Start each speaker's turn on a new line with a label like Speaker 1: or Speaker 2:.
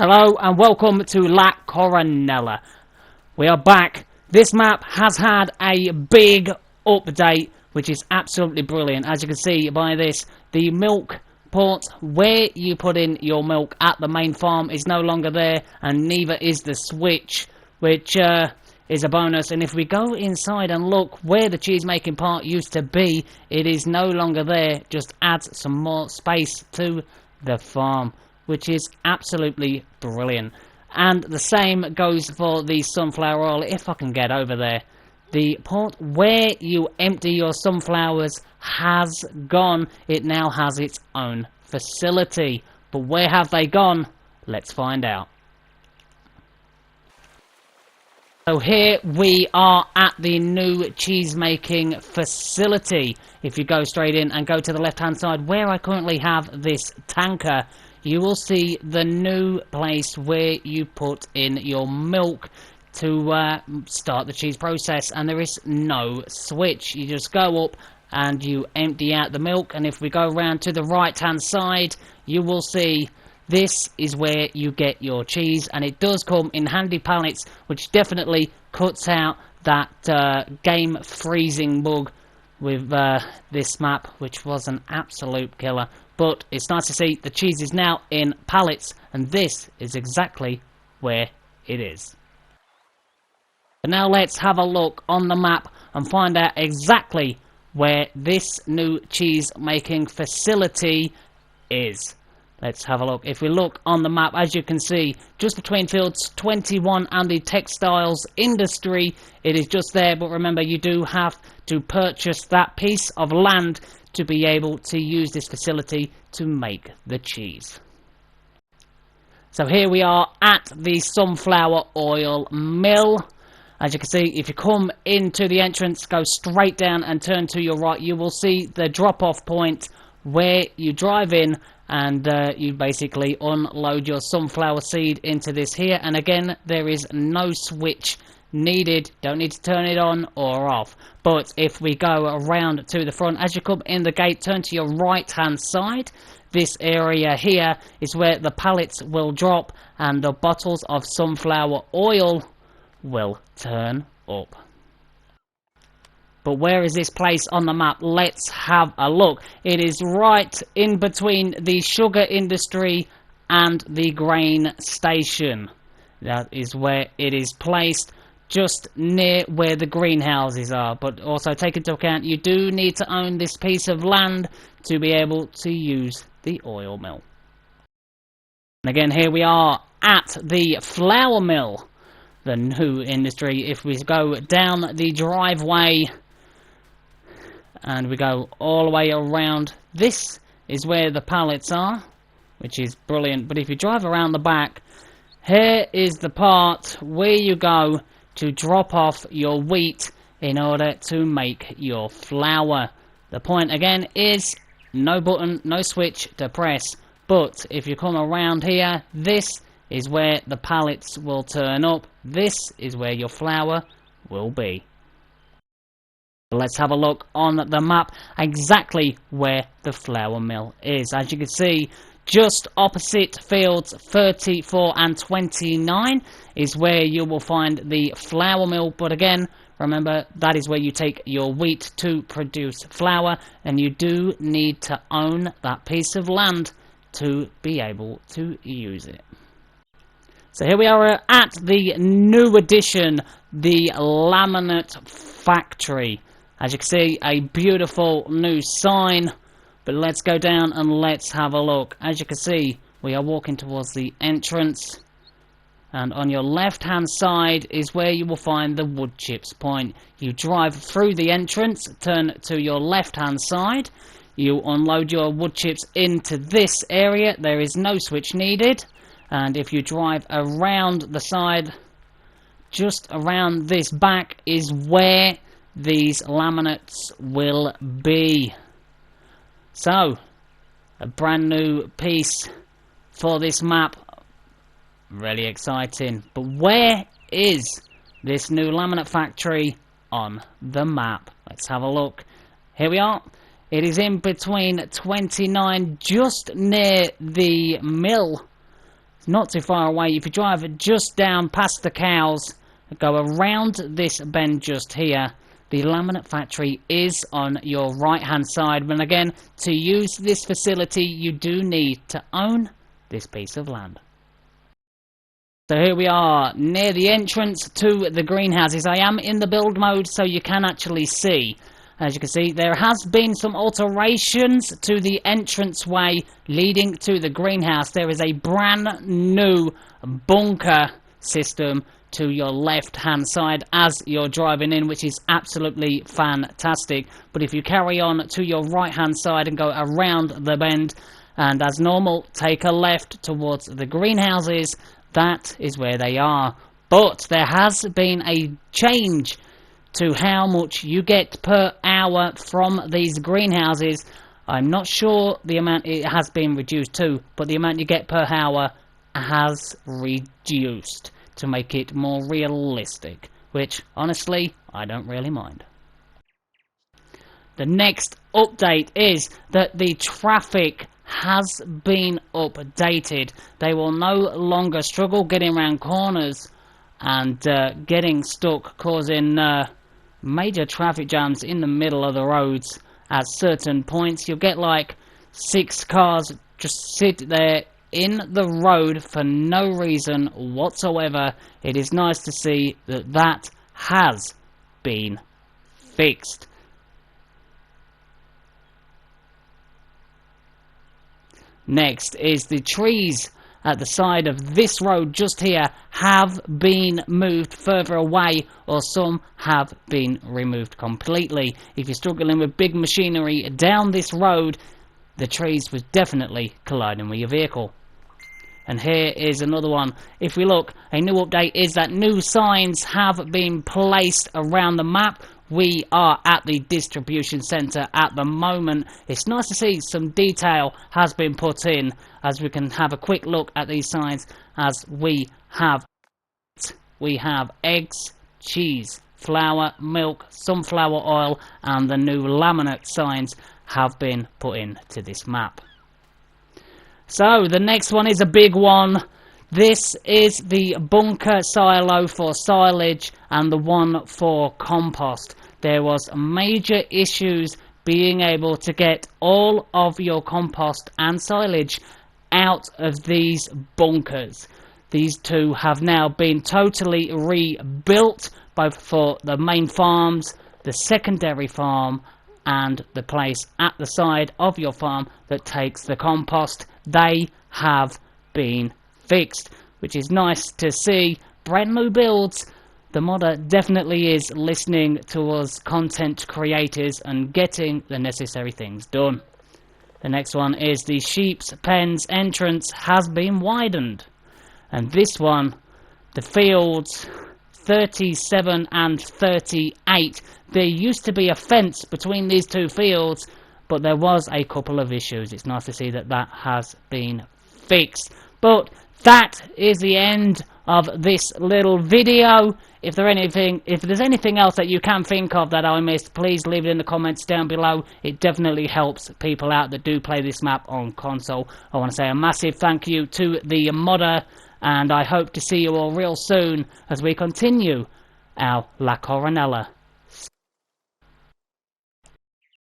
Speaker 1: Hello and welcome to La Coronella. We are back. This map has had a big update, which is absolutely brilliant. As you can see by this, the milk port where you put in your milk at the main farm is no longer there, and neither is the switch, which is a bonus. And if we go inside and look where the cheese making part used to be, it is no longer there. Just adds some more space to the farm, which is absolutely brilliant. And the same goes for the sunflower oil. If I can get over there, the port where you empty your sunflowers has gone. It now has its own facility. But where have they gone? Let's find out. So here we are at the new cheese making facility. If you go straight in and go to the left hand side where I currently have this tanker, you will see the new place where you put in your milk to start the cheese process, and there is no switch. You just go up and you empty out the milk, and if we go around to the right hand side, you will see this is where you get your cheese, and it does come in handy pallets, which definitely cuts out that game freezing bug with this map, which was an absolute killer. But it's nice to see the cheese is now in pallets, and this is exactly where it is. But now let's have a look on the map and find out exactly where this new cheese making facility is. Let's have a look. If we look on the map, as you can see, just between fields 21 and the textiles industry, it is just there. But remember, you do have to purchase that piece of land to be able to use this facility to make the cheese. So here we are at the sunflower oil mill. As you can see, if you come into the entrance, go straight down and turn to your right, you will see the drop-off point where you drive in and you basically unload your sunflower seed into this here. And again, there is no switch needed. Don't need to turn it on or off. But if we go around to the front, as you come in the gate, turn to your right hand side. This area here is where the pallets will drop and the bottles of sunflower oil will turn up. But where is this place on the map? Let's have a look. It is right in between the sugar industry and the grain station. That is where it is placed, just near where the greenhouses are. But also take into account, you do need to own this piece of land to be able to use the oil mill. And again, here we are at the flour mill, the new industry. If we go down the driveway and we go all the way around, this is where the pallets are, which is brilliant. But if you drive around the back, here is the part where you go to drop off your wheat in order to make your flour. The point again is no button, no switch to press. But if you come around here, this is where the pallets will turn up. This is where your flour will be. Let's have a look on the map exactly where the flour mill is. As you can see, just opposite fields 34 and 29 is where you will find the flour mill. But again, remember, that is where you take your wheat to produce flour, and you do need to own that piece of land to be able to use it. So here we are at the new addition, the Laminate factory. As you can see, a beautiful new sign. But let's go down and let's have a look. As you can see, we are walking towards the entrance. And on your left hand side is where you will find the wood chips point. You drive through the entrance, turn to your left hand side. You unload your wood chips into this area. There is no switch needed. And if you drive around the side, just around this back is where these laminates will be. So, a brand new piece for this map. Really exciting. But where is this new laminate factory on the map? Let's have a look. Here we are. It is in between 29, just near the mill It's not too far away. If you drive just down past the cows, go around this bend just here, the laminate factory is on your right hand side. But again, to use this facility, you do need to own this piece of land. So here we are near the entrance to the greenhouses. I am in the build mode so you can actually see. As you can see, there has been some alterations to the entranceway leading to the greenhouse. There is a brand new bunker system to your left hand side as you're driving in, which is absolutely fantastic. But if you carry on to your right hand side and go around the bend, and as normal take a left towards the greenhouses, that is where they are. But there has been a change to how much you get per hour from these greenhouses. I'm not sure the amount it has been reduced to, but the amount you get per hour has reduced to make it more realistic, which honestly I don't really mind. The next update is that the traffic has been updated. They will no longer struggle getting around corners and getting stuck, causing major traffic jams in the middle of the roads. At certain points you'll get like 6 cars just sit there in the road for no reason whatsoever. It is nice to see that that has been fixed. Next is the trees at the side of this road just here have been moved further away, or some have been removed completely. If you're struggling with big machinery down this road, the trees was definitely colliding with your vehicle. And here is another one. If we look, a new update is that new signs have been placed around the map. We are at the distribution centre at the moment. It's nice to see some detail has been put in, as we can have a quick look at these signs. As we have eggs, cheese, flour, milk, sunflower oil, and the new laminate signs have been put into this map. So the next one is a big one. This is the bunker silo for silage and the one for compost. There was major issues being able to get all of your compost and silage out of these bunkers. These two have now been totally rebuilt, both for the main farms, the secondary farm, and the place at the side of your farm that takes the compost. They have been fixed, which is nice to see. Brand new builds. The modder definitely is listening to us content creators and getting the necessary things done. The next one is the sheep's pens entrance has been widened, and this one, the fields 37 and 38, there used to be a fence between these two fields, but there was a couple of issues. It's nice to see that that has been fixed. But that is the end of this little video. If there's anything else that you can think of that I missed, please leave it in the comments down below. It definitely helps people out that do play this map on console. I want to say a massive thank you to the modder, and I hope to see you all real soon as we continue our La Coronella